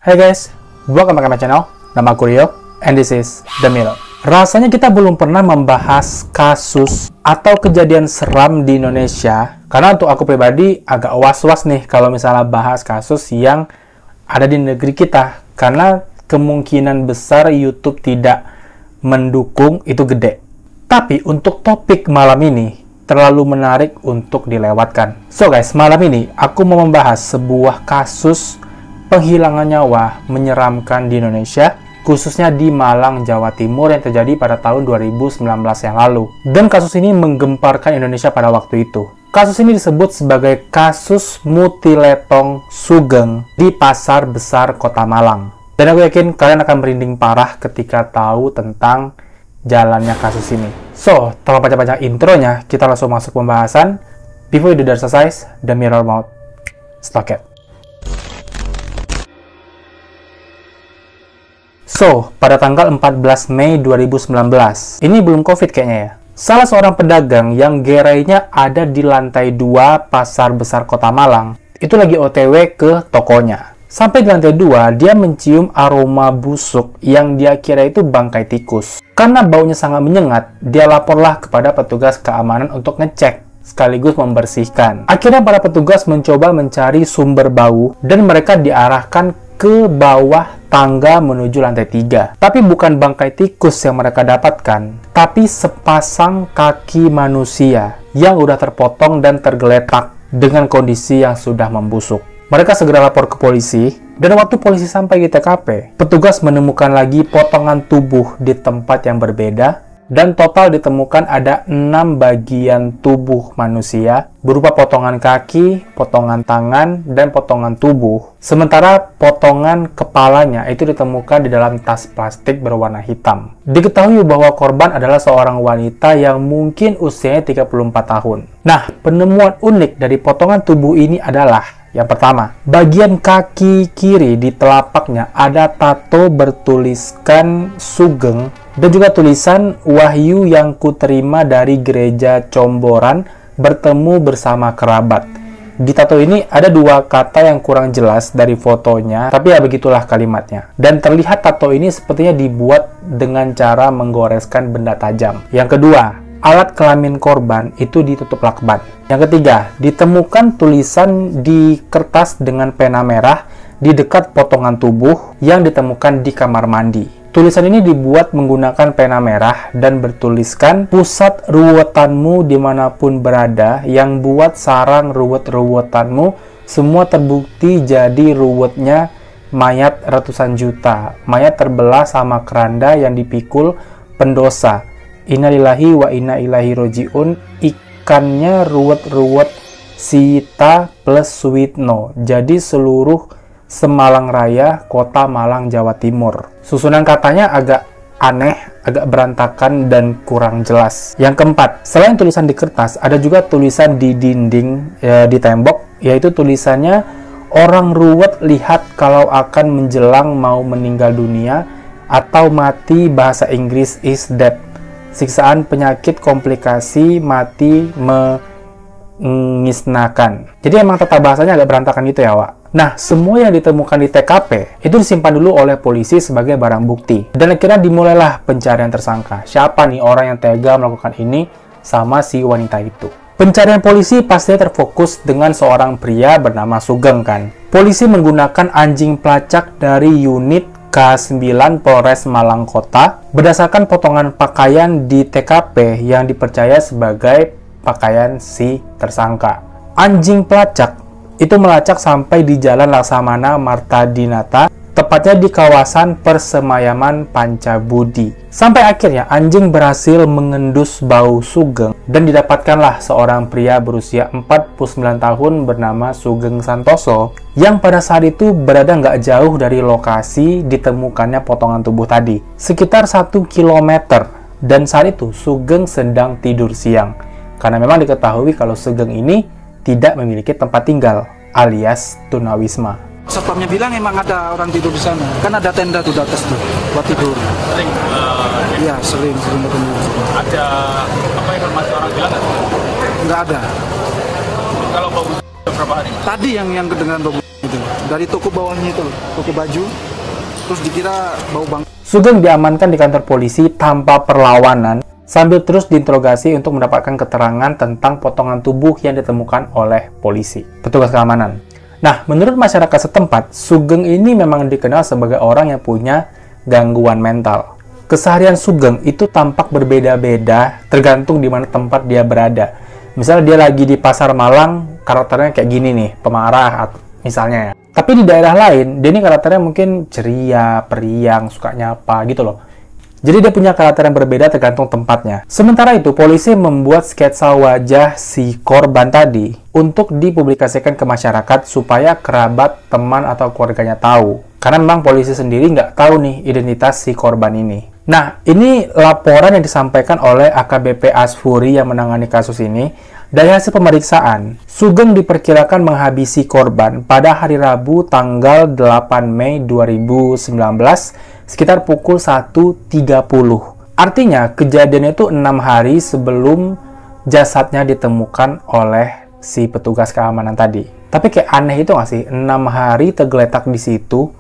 Hey guys, welcome back to my channel. Nama aku Rio, and this is The Mirror. Rasanya kita belum pernah membahas kasus atau kejadian seram di Indonesia, karena untuk aku pribadi agak was-was nih kalau misalnya bahas kasus yang ada di negeri kita, karena kemungkinan besar YouTube tidak mendukung itu gede. Tapi untuk topik malam ini terlalu menarik untuk dilewatkan. So guys, malam ini aku mau membahas sebuah kasus penghilangan nyawa menyeramkan di Indonesia, khususnya di Malang, Jawa Timur yang terjadi pada tahun 2019 yang lalu. Dan kasus ini menggemparkan Indonesia pada waktu itu. Kasus ini disebut sebagai kasus Mutiletong Sugeng di Pasar Besar Kota Malang. Dan aku yakin kalian akan merinding parah ketika tahu tentang jalannya kasus ini. So, tanpa panjang-panjang intronya, kita langsung masuk pembahasan. Before you do the exercise, The Mirror Mode, stop it. So, pada tanggal 14 Mei 2019, ini belum COVID kayaknya ya, salah seorang pedagang yang gerainya ada di lantai 2 Pasar Besar Kota Malang, itu lagi OTW ke tokonya. Sampai di lantai 2, dia mencium aroma busuk yang dia kira itu bangkai tikus. Karena baunya sangat menyengat, dia laporlah kepada petugas keamanan untuk ngecek, sekaligus membersihkan. Akhirnya para petugas mencoba mencari sumber bau, dan mereka diarahkan ke bawah tangga menuju lantai 3. Tapi bukan bangkai tikus yang mereka dapatkan, tapi sepasang kaki manusia yang udah terpotong dan tergeletak dengan kondisi yang sudah membusuk. Mereka segera lapor ke polisi, dan waktu polisi sampai di TKP, petugas menemukan lagi potongan tubuh di tempat yang berbeda, dan total ditemukan ada 6 bagian tubuh manusia, berupa potongan kaki, potongan tangan, dan potongan tubuh. Sementara potongan kepalanya itu ditemukan di dalam tas plastik berwarna hitam. Diketahui bahwa korban adalah seorang wanita yang mungkin usianya 34 tahun. Nah, penemuan unik dari potongan tubuh ini adalah yang pertama, bagian kaki kiri di telapaknya ada tato bertuliskan Sugeng dan juga tulisan Wahyu yang kuterima dari gereja Comboran bertemu bersama kerabat. Di tato ini ada 2 kata yang kurang jelas dari fotonya, tapi ya begitulah kalimatnya. Dan terlihat tato ini sepertinya dibuat dengan cara menggoreskan benda tajam. Yang kedua, alat kelamin korban itu ditutup lakban. Yang ketiga, ditemukan tulisan di kertas dengan pena merah di dekat potongan tubuh yang ditemukan di kamar mandi. Tulisan ini dibuat menggunakan pena merah dan bertuliskan, pusat ruwetanmu dimanapun berada, yang buat sarang ruwet-ruwetanmu, semua terbukti jadi ruwetnya mayat ratusan juta. Mayat terbelah sama keranda yang dipikul pendosa. Innalillahi wa inna ilaihi roji'un. Ikannya ruwet-ruwet Sita plus Suwitno. Jadi seluruh Semalang Raya, Kota Malang, Jawa Timur. Susunan katanya agak aneh, agak berantakan, dan kurang jelas. Yang keempat, selain tulisan di kertas, ada juga tulisan di dinding, di tembok, yaitu tulisannya, orang ruwet lihat kalau akan menjelang mau meninggal dunia, atau mati bahasa Inggris is dead. Siksaan penyakit komplikasi mati mengisnakan. Jadi emang tata bahasanya agak berantakan gitu ya, Wak. Nah, semua yang ditemukan di TKP itu disimpan dulu oleh polisi sebagai barang bukti. Dan akhirnya dimulailah pencarian tersangka. Siapa nih orang yang tega melakukan ini sama si wanita itu? Pencarian polisi pastinya terfokus dengan seorang pria bernama Sugeng kan. Polisi menggunakan anjing pelacak dari unit K9 Polres Malang Kota berdasarkan potongan pakaian di TKP yang dipercaya sebagai pakaian si tersangka. Anjing pelacak itu melacak sampai di Jalan Laksamana Marta Dinata, tepatnya di kawasan Persemayaman Pancabudi. Sampai akhirnya anjing berhasil mengendus bau Sugeng dan didapatkanlah seorang pria berusia 49 tahun bernama Sugeng Santoso yang pada saat itu berada nggak jauh dari lokasi ditemukannya potongan tubuh tadi, sekitar 1 km. Dan saat itu Sugeng sedang tidur siang, karena memang diketahui kalau Sugeng ini tidak memiliki tempat tinggal, alias tunawisma. Satpamnya bilang emang ada orang tidur di sana, kan ada tenda tuh di atas tuh buat tidur. Sering? Iya, sering ketemu. Ada apa informasi orang bilang nggak? Nggak ada. Kalau bau berapa hari? Tadi yang kedengaran bau. gitu. Dari toko bawahnya itu, toko baju, terus dikira bau bang. Sugeng diamankan di kantor polisi tanpa perlawanan sambil terus diinterogasi untuk mendapatkan keterangan tentang potongan tubuh yang ditemukan oleh polisi, petugas keamanan. Nah, menurut masyarakat setempat, Sugeng ini memang dikenal sebagai orang yang punya gangguan mental. Keseharian Sugeng itu tampak berbeda-beda tergantung di mana tempat dia berada. Misalnya dia lagi di Pasar Malang, karakternya kayak gini nih, pemarah misalnya ya. Tapi di daerah lain, dia ini karakternya mungkin ceria, periang, suka nyapa gitu loh. Jadi dia punya karakter yang berbeda tergantung tempatnya. Sementara itu, polisi membuat sketsa wajah si korban tadi untuk dipublikasikan ke masyarakat supaya kerabat, teman, atau keluarganya tahu. Karena memang polisi sendiri nggak tahu nih identitas si korban ini. Nah, ini laporan yang disampaikan oleh AKBP Asfuri yang menangani kasus ini. Dari hasil pemeriksaan, Sugeng diperkirakan menghabisi korban pada hari Rabu tanggal 8 Mei 2019 sekitar pukul 1.30. Artinya, kejadian itu 6 hari sebelum jasadnya ditemukan oleh si petugas keamanan tadi. Tapi kayak aneh itu nggak sih? 6 hari tergeletak di situ,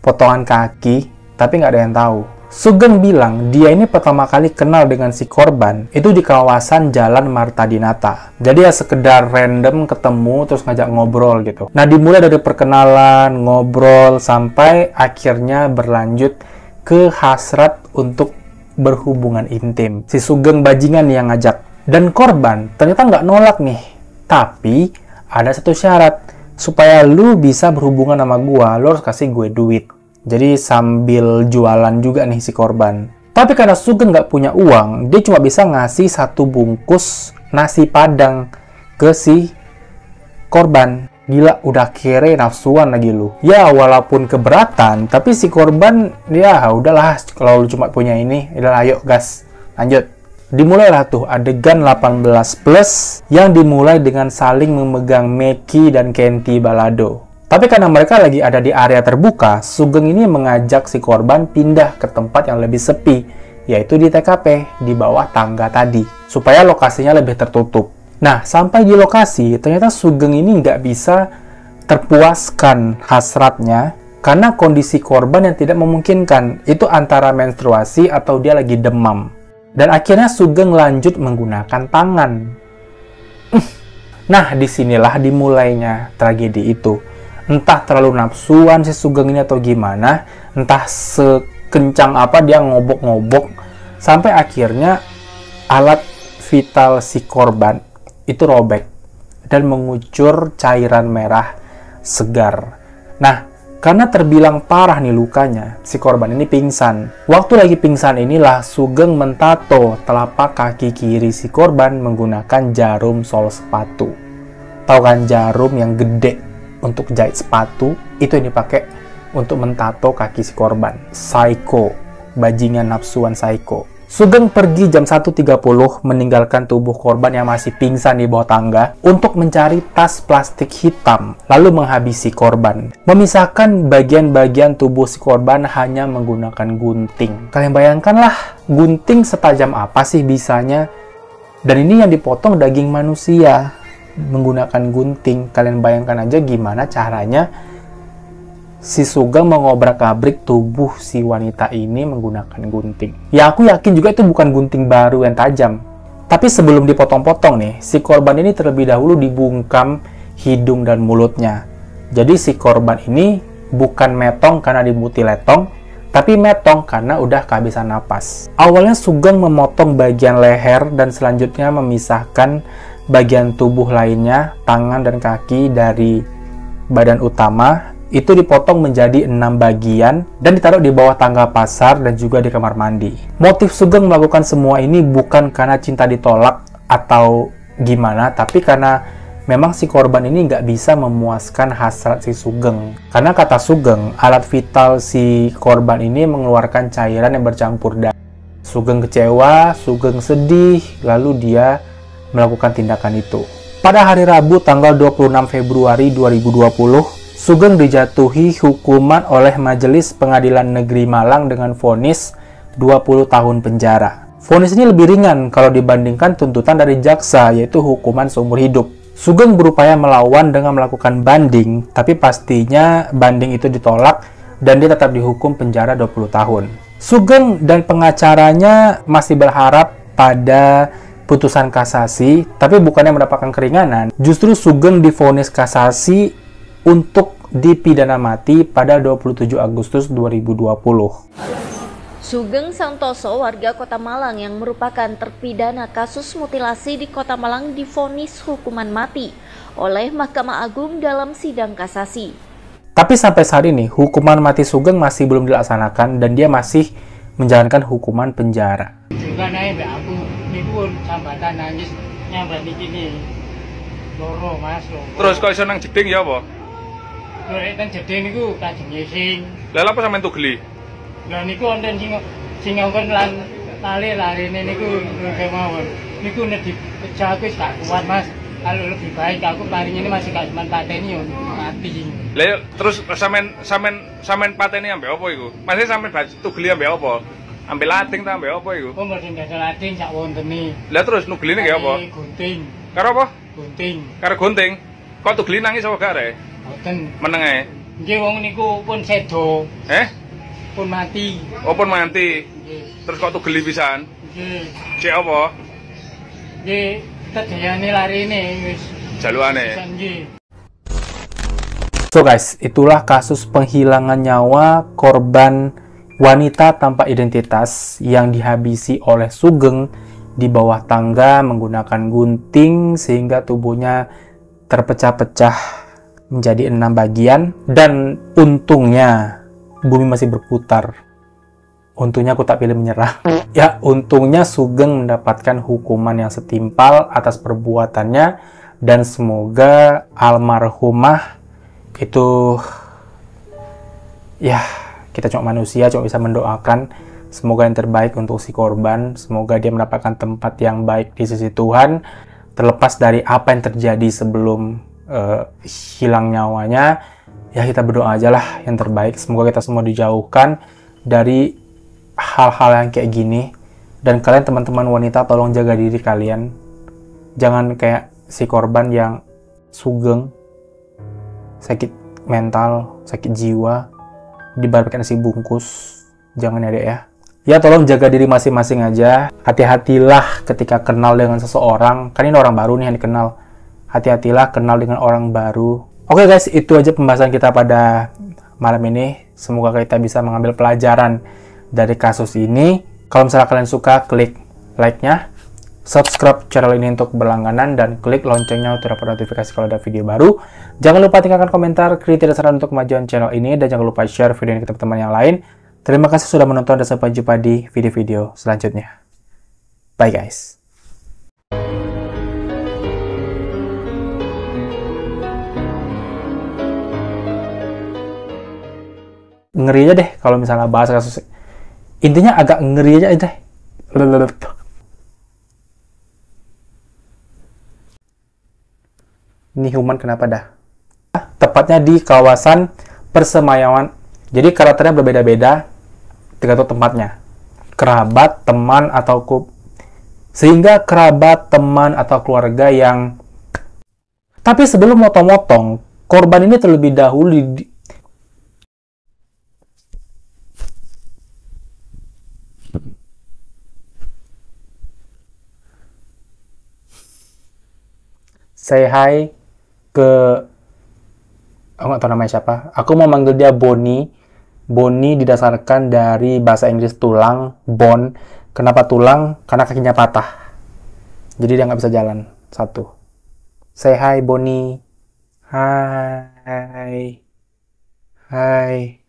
potongan kaki, tapi nggak ada yang tahu. Sugeng bilang dia ini pertama kali kenal dengan si korban itu di kawasan Jalan Marta Dinata. Jadi ya sekedar random ketemu terus ngajak ngobrol gitu. Nah, dimulai dari perkenalan, ngobrol, sampai akhirnya berlanjut ke hasrat untuk berhubungan intim. Si Sugeng bajingan yang ngajak. Dan korban ternyata nggak nolak nih. Tapi ada satu syarat. Supaya lu bisa berhubungan sama gua, lu harus kasih gue duit. Jadi sambil jualan juga nih si korban. Tapi karena Sugeng nggak punya uang, dia cuma bisa ngasih 1 bungkus nasi padang ke si korban. Gila, udah kere nafsuan lagi lu. Ya, walaupun keberatan, tapi si korban, ya udahlah, kalau lu cuma punya ini, udah ayo gas, lanjut. Dimulailah tuh adegan 18+ yang dimulai dengan saling memegang Meki dan Kenti Balado. Tapi karena mereka lagi ada di area terbuka, Sugeng ini mengajak si korban pindah ke tempat yang lebih sepi, yaitu di TKP, di bawah tangga tadi, supaya lokasinya lebih tertutup. Nah, sampai di lokasi, ternyata Sugeng ini nggak bisa terpuaskan hasratnya, karena kondisi korban yang tidak memungkinkan, itu antara menstruasi atau dia lagi demam. Dan akhirnya Sugeng lanjut menggunakan tangan. Nah, disinilah dimulainya tragedi itu. Entah terlalu nafsuan si Sugeng ini atau gimana, entah sekencang apa dia ngobok-ngobok, sampai akhirnya alat vital si korban itu robek dan mengucur cairan merah segar. Nah, karena terbilang parah nih lukanya, si korban ini pingsan. Waktu lagi pingsan inilah Sugeng mentato telapak kaki kiri si korban menggunakan jarum sol sepatu. Tahu kan jarum yang gede untuk jahit sepatu, itu yang dipakai untuk mentato kaki si korban. Psycho, bajingan nafsuan psycho. Sugeng pergi jam 1.30 meninggalkan tubuh korban yang masih pingsan di bawah tangga untuk mencari tas plastik hitam, lalu menghabisi korban. Memisahkan bagian-bagian tubuh si korban hanya menggunakan gunting. Kalian bayangkanlah, gunting setajam apa sih bisanya? Dan ini yang dipotong daging manusia menggunakan gunting. Kalian bayangkan aja gimana caranya si Sugeng mengobrak-abrik tubuh si wanita ini menggunakan gunting. Ya, aku yakin juga itu bukan gunting baru yang tajam. Tapi sebelum dipotong-potong nih, si korban ini terlebih dahulu dibungkam hidung dan mulutnya. Jadi si korban ini bukan metong karena dimutiletong, tapi metong karena udah kehabisan napas. Awalnya Sugeng memotong bagian leher dan selanjutnya memisahkan bagian tubuh lainnya, tangan dan kaki dari badan utama, itu dipotong menjadi 6 bagian dan ditaruh di bawah tangga pasar dan juga di kamar mandi. Motif Sugeng melakukan semua ini bukan karena cinta ditolak atau gimana, tapi karena memang si korban ini nggak bisa memuaskan hasrat si Sugeng. Karena kata Sugeng, alat vital si korban ini mengeluarkan cairan yang bercampur darah. Sugeng kecewa, Sugeng sedih, lalu dia melakukan tindakan itu. Pada hari Rabu tanggal 26 Februari 2020, Sugeng dijatuhi hukuman oleh Majelis Pengadilan Negeri Malang dengan vonis 20 tahun penjara. Vonis ini lebih ringan kalau dibandingkan tuntutan dari jaksa, yaitu hukuman seumur hidup. Sugeng berupaya melawan dengan melakukan banding, tapi pastinya banding itu ditolak dan dia tetap dihukum penjara 20 tahun. Sugeng dan pengacaranya masih berharap pada putusan kasasi, tapi bukannya mendapatkan keringanan. Justru Sugeng divonis kasasi untuk dipidana mati pada 27 Agustus 2020. Sugeng Santoso, warga Kota Malang yang merupakan terpidana kasus mutilasi di Kota Malang divonis hukuman mati oleh Mahkamah Agung dalam sidang kasasi. Tapi sampai saat ini, hukuman mati Sugeng masih belum dilaksanakan dan dia masih menjalankan hukuman penjara. Juga naik aku, ini pun sambatan nangis nyambat di sini. Loro mas, loro. Terus kok iso nang jeding ya apa? Loro itu jeding niku kajeng ngising. Lah apa sampean tugeli? Lah niku wonten sing ngongkon lan lari-larine niku kemawon. Niku nek dipecah wis gak kuat mas. Kalau lebih baik aku paling ini masih gak cuman pateni yo mati. Lah terus sampean pateni ambek apa iku? Masih sampean tugeli ambek apa? Ambek lading ta ambek apa iku? Kok mboten gak lading sak wontene. Lah terus nugeline nggih apa? Gunting. Karo apa? Gunting. Karo gunting. Kok tugeli nangis apa gak rek? Mboten. Meneng ae. Nggih wong niku pun sedo. Pun mati. Oh pun mati. Nggih. Terus kok tugeli pisan? Nggih. Cek apa? Nggih, tedayane larine wis Jalukane. nggih. So guys, itulah kasus penghilangan nyawa korban wanita tanpa identitas yang dihabisi oleh Sugeng di bawah tangga menggunakan gunting sehingga tubuhnya terpecah-pecah menjadi 6 bagian. Dan untungnya bumi masih berputar. Untungnya aku tak pilih menyerah. Ya, untungnya Sugeng mendapatkan hukuman yang setimpal atas perbuatannya dan semoga almarhumah itu, ya kita cuma manusia, cuma bisa mendoakan semoga yang terbaik untuk si korban, semoga dia mendapatkan tempat yang baik di sisi Tuhan, terlepas dari apa yang terjadi sebelum hilang nyawanya. Ya kita berdoa aja lah yang terbaik, semoga kita semua dijauhkan dari hal-hal yang kayak gini. Dan kalian teman-teman wanita tolong jaga diri kalian, jangan kayak si korban yang Sugeng, sakit mental, sakit jiwa, dibalikkan nasi bungkus. Jangan ya dek ya. Ya tolong jaga diri masing-masing aja. Hati-hatilah ketika kenal dengan seseorang. Kan ini orang baru nih yang dikenal. Hati-hatilah kenal dengan orang baru. Oke guys, itu aja pembahasan kita pada malam ini. Semoga kita bisa mengambil pelajaran dari kasus ini. Kalau misalnya kalian suka, klik like-nya, subscribe channel ini untuk berlangganan, dan klik loncengnya untuk dapat notifikasi kalau ada video baru. Jangan lupa tinggalkan komentar, kritik, dan saran untuk kemajuan channel ini, dan jangan lupa share video ini ke teman-teman yang lain. Terima kasih sudah menonton dan sampai jumpa di video-video selanjutnya. Bye guys. Ngeri aja deh kalau misalnya bahas kasus. Intinya agak ngeri aja deh. Ini human kenapa dah? Tepatnya di kawasan persemaian. Jadi karakternya berbeda-beda, tergantung tempatnya. Kerabat, teman, atau sehingga kerabat, teman, atau keluarga yang. Tapi sebelum motong-motong, korban ini terlebih dahulu say hi ke, aku nggak tahu namanya siapa. Aku mau manggil dia Bonnie. Bonnie didasarkan dari bahasa Inggris tulang, bone. Kenapa tulang? Karena kakinya patah. Jadi dia nggak bisa jalan. Satu. Say hi Bonnie. Hai. Hai.